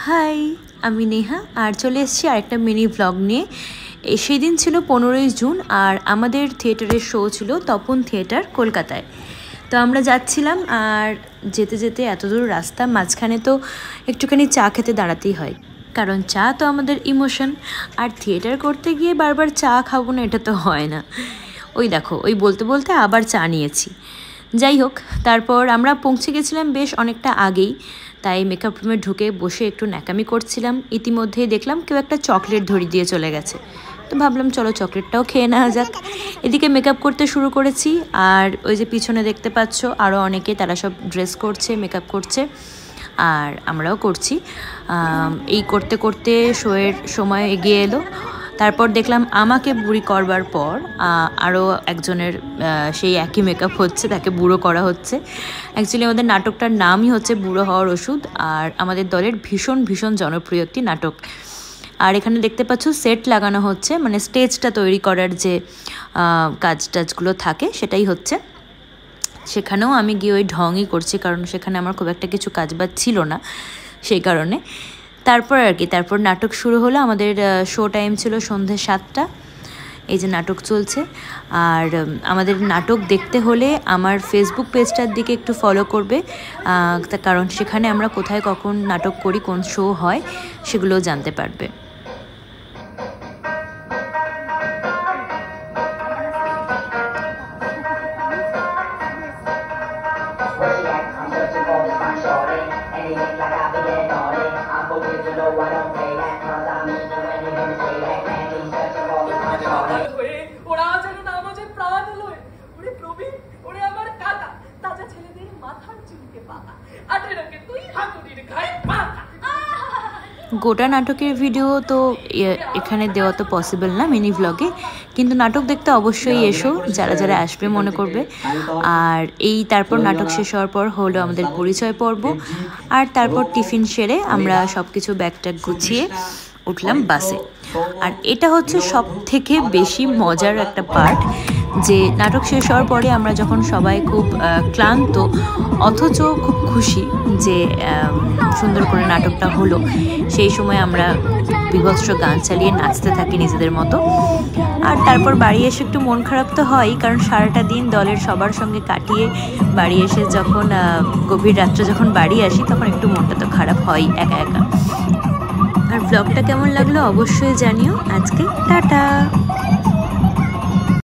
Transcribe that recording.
High, আমি নেহা আর চলে এসেছি আরেকটা মিনি ভ্লগ নিয়ে। সেই দিন ছিল 15ই জুন আর আমাদের থিয়েটারের শো ছিল তপন থিয়েটার কলকাতায়। তো আমরা যাচ্ছিলাম আর যেতে যেতে এত দূর রাস্তা, মাঝখানে তো একটুখানি চা খেতে দাঁড়াতেই হয়, কারণ চা তো আমাদের ইমোশন। আর থিয়েটার করতে গিয়ে বারবার চা খাবো না, এটা তো হয় না। ওই দেখো, ওই বলতে বলতে আবার চা নিয়েছি। যাই হোক, তারপর আমরা পৌঁছে গেছিলাম বেশ অনেকটা আগেই, তাই মেকআপ রুমে ঢুকে বসে একটু ন্যাকামি করছিলাম। ইতিমধ্যেই দেখলাম কেউ একটা চকলেট ধরিয়ে দিয়ে চলে গেছে, তো ভাবলাম চলো চকলেটটাও খেয়ে নেওয়া যাক। এদিকে মেকআপ করতে শুরু করেছি, আর ওই যে পিছনে দেখতে পাচ্ছ আরও অনেকে, তারা সব ড্রেস করছে, মেকআপ করছে, আর আমরাও করছি। এই করতে করতে শোয়ের সময় এগিয়ে এলো। তারপর দেখলাম আমাকে বুড়ি করবার পর আরও একজনের সেই একই মেকআপ হচ্ছে, তাকে বুড়ো করা হচ্ছে। অ্যাকচুয়ালি আমাদের নাটকটার নামই হচ্ছে বুড়ো হওয়ার ওষুধ, আর আমাদের দলের ভীষণ ভীষণ জনপ্রিয় একটি নাটক। আর এখানে দেখতে পাচ্ছ সেট লাগানো হচ্ছে, মানে স্টেজটা তৈরি করার যে কাজ টাজগুলো থাকে সেটাই হচ্ছে। সেখানেও আমি গিয়ে ওই ঢংই করছি, কারণ সেখানে আমার খুব একটা কিছু কাজবাজ ছিল না, সেই কারণে। তারপর আর কি, তারপর নাটক শুরু হলো। আমাদের শো টাইম ছিল সন্ধ্যে 7টা। এই যে নাটক চলছে। আর আমাদের নাটক দেখতে হলে আমার ফেসবুক পেজটার দিকে একটু ফলো করবে, কারণ সেখানে আমরা কোথায় কখন নাটক করি, কোন শো হয়, সেগুলোও জানতে পারবে। গোটা নাটকের ভিডিও তো এখানে দেওয়া তো পসিবল না মিনি ভ্লগে, কিন্তু নাটক দেখতে অবশ্যই এসো যারা যারা আসবে মনে করবে। আর এই তারপর নাটক শেষ হওয়ার পর হলো আমাদের পরিচয় পর্ব, আর তারপর টিফিন সেরে আমরা সব কিছু ব্যাগট্যাগ গুছিয়ে উঠলাম বাসে। আর এটা হচ্ছে সব থেকে বেশি মজার একটা পার্ট, যে নাটক শেষ হওয়ার পরে আমরা যখন সবাই খুব ক্লান্ত অথচ খুব খুশি যে সুন্দর করে নাটকটা হলো, সেই সময় আমরা বিভৎস গান চালিয়ে নাচতে থাকি নিজেদের মতো। আর তারপর বাড়ি এসে একটু মন খারাপ তো হয়ই, কারণ সারাটা দিন দলের সবার সঙ্গে কাটিয়ে বাড়ি এসে যখন গভীর রাত্রে যখন বাড়ি আসি, তখন একটু মনটা তো খারাপ হয় একা একা। আর ব্লগটা কেমন লাগলো অবশ্যই জানিও। আজকে টাটা।